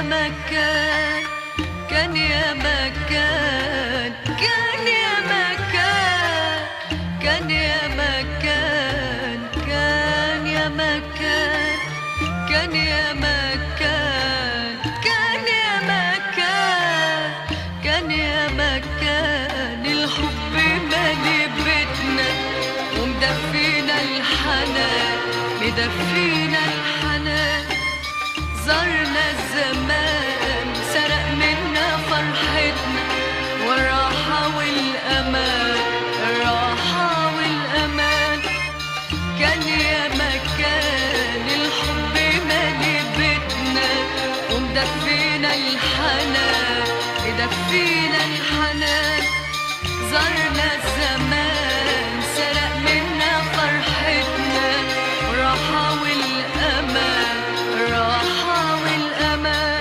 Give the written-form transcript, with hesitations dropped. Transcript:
مكان، كان يا مكان، كان يا مكان، كان يا مكان، كان يا مكان، كان يا مكان، كان يا مكان، كان يا مكان. الحب مالي بيتنا ومدفينا الحنان، مدفينا الحنان. زارنا الزمان سرق منا فرحتنا والراحة والأمان، الراحة والأمان. كان يا مكان الحب مالي بيتنا ومدفينا الحنان، مدفينا الحنان. زارنا الزمان